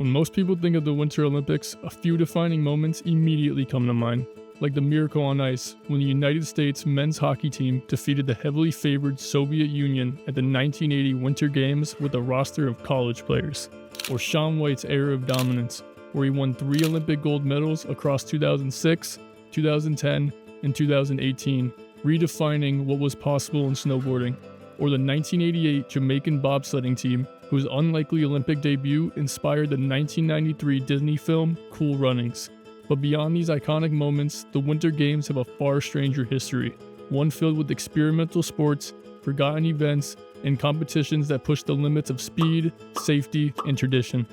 When most people think of the Winter Olympics, a few defining moments immediately come to mind, like the miracle on ice when the United States men's hockey team defeated the heavily favored Soviet Union at the 1980 Winter Games with a roster of college players, or Shaun White's era of dominance, where he won 3 Olympic gold medals across 2006, 2010, and 2018, redefining what was possible in snowboarding, or the 1988 Jamaican bobsledding team, whose unlikely Olympic debut inspired the 1993 Disney film Cool Runnings. But beyond these iconic moments, the Winter Games have a far stranger history, one filled with experimental sports, forgotten events, and competitions that push the limits of speed, safety, and tradition.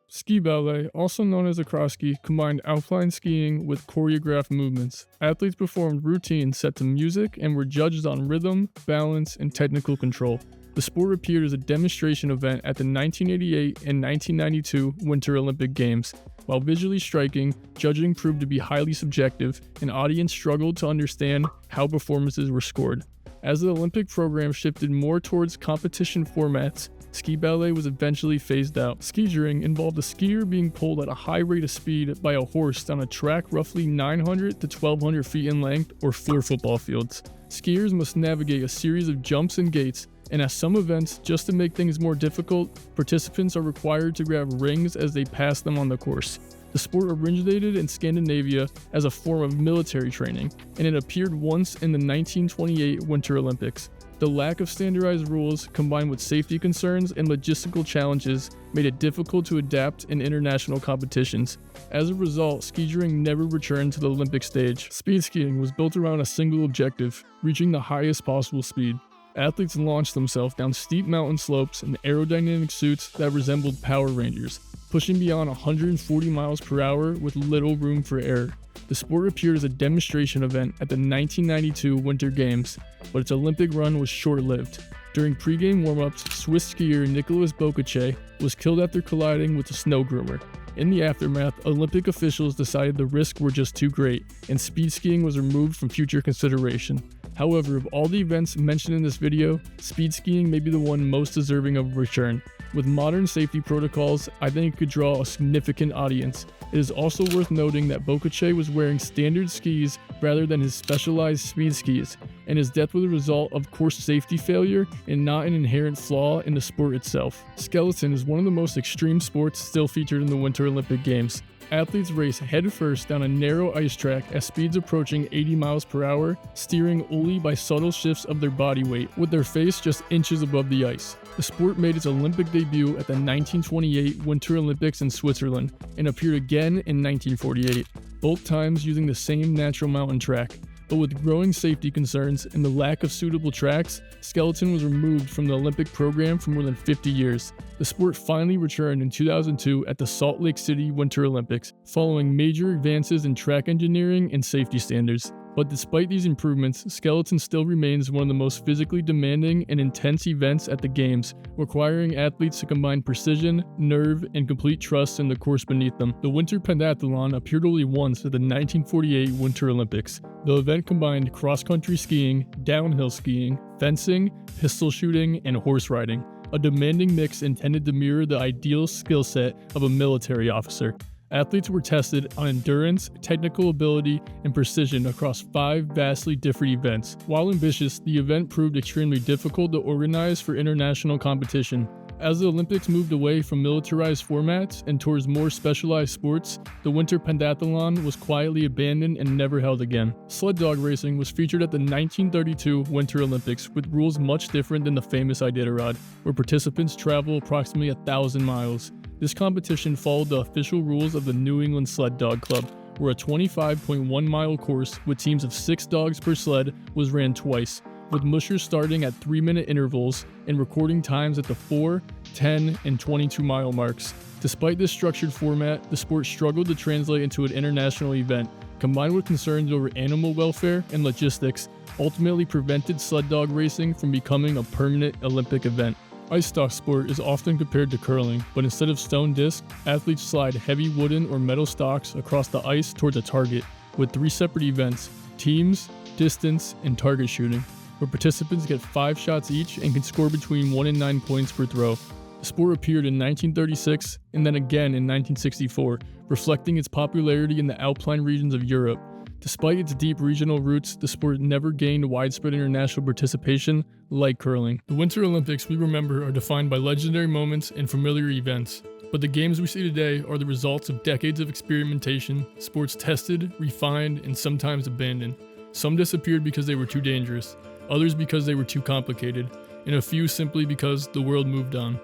Ski ballet, also known as acroski, combined alpine skiing with choreographed movements. Athletes performed routines set to music and were judged on rhythm, balance, and technical control. The sport appeared as a demonstration event at the 1988 and 1992 Winter Olympic Games. While visually striking, judging proved to be highly subjective, and audience struggled to understand how performances were scored. As the Olympic program shifted more towards competition formats, ski ballet was eventually phased out. Skijoring involved a skier being pulled at a high rate of speed by a horse down a track roughly 900 to 1,200 feet in length, or 4 football fields. Skiers must navigate a series of jumps and gates, and at some events, just to make things more difficult, participants are required to grab rings as they pass them on the course. The sport originated in Scandinavia as a form of military training, and it appeared once in the 1928 Winter Olympics. The lack of standardized rules, combined with safety concerns and logistical challenges, made it difficult to adapt in international competitions. As a result, skijoring never returned to the Olympic stage. Speed skiing was built around a single objective: reaching the highest possible speed. Athletes launched themselves down steep mountain slopes in aerodynamic suits that resembled Power Rangers, pushing beyond 140 miles per hour with little room for error. The sport appeared as a demonstration event at the 1992 Winter Games, but its Olympic run was short-lived. During pre-game warm-ups, Swiss skier Nicolas Bocace was killed after colliding with a snow groomer. In the aftermath, Olympic officials decided the risks were just too great, and speed skiing was removed from future consideration. However, of all the events mentioned in this video, speed skiing may be the one most deserving of a return. With modern safety protocols, I think it could draw a significant audience. It is also worth noting that Bocace was wearing standard skis rather than his specialized speed skis, and his death was a result of course safety failure and not an inherent flaw in the sport itself. Skeleton is one of the most extreme sports still featured in the Winter Olympic Games. Athletes race headfirst down a narrow ice track at speeds approaching 80 miles per hour, steering only by subtle shifts of their body weight, with their face just inches above the ice. The sport made its Olympic debut at the 1928 Winter Olympics in Switzerland and appeared again in 1948, both times using the same natural mountain track. But with growing safety concerns and the lack of suitable tracks, skeleton was removed from the Olympic program for more than 50 years. The sport finally returned in 2002 at the Salt Lake City Winter Olympics, following major advances in track engineering and safety standards. But despite these improvements, skeleton still remains one of the most physically demanding and intense events at the Games, requiring athletes to combine precision, nerve, and complete trust in the course beneath them. The Winter Pentathlon appeared only once at the 1948 Winter Olympics. The event combined cross-country skiing, downhill skiing, fencing, pistol shooting, and horse riding, a demanding mix intended to mirror the ideal skill set of a military officer. Athletes were tested on endurance, technical ability, and precision across 5 vastly different events. While ambitious, the event proved extremely difficult to organize for international competition. As the Olympics moved away from militarized formats and towards more specialized sports, the Winter Pentathlon was quietly abandoned and never held again. Sled dog racing was featured at the 1932 Winter Olympics with rules much different than the famous Iditarod, where participants travel approximately 1,000 miles. This competition followed the official rules of the New England Sled Dog Club, where a 25.1-mile course with teams of 6 dogs per sled was ran twice, with mushers starting at 3-minute intervals and recording times at the 4, 10, and 22-mile marks. Despite this structured format, the sport struggled to translate into an international event, combined with concerns over animal welfare and logistics, ultimately prevented sled dog racing from becoming a permanent Olympic event. Ice stock sport is often compared to curling, but instead of stone discs, athletes slide heavy wooden or metal stocks across the ice towards a target, with 3 separate events: teams, distance, and target shooting. where participants get 5 shots each and can score between 1 and 9 points per throw. The sport appeared in 1936 and then again in 1964, reflecting its popularity in the alpine regions of Europe. Despite its deep regional roots, the sport never gained widespread international participation like curling. The Winter Olympics we remember are defined by legendary moments and familiar events. But the games we see today are the results of decades of experimentation, sports tested, refined, and sometimes abandoned. Some disappeared because they were too dangerous, others because they were too complicated, and a few simply because the world moved on.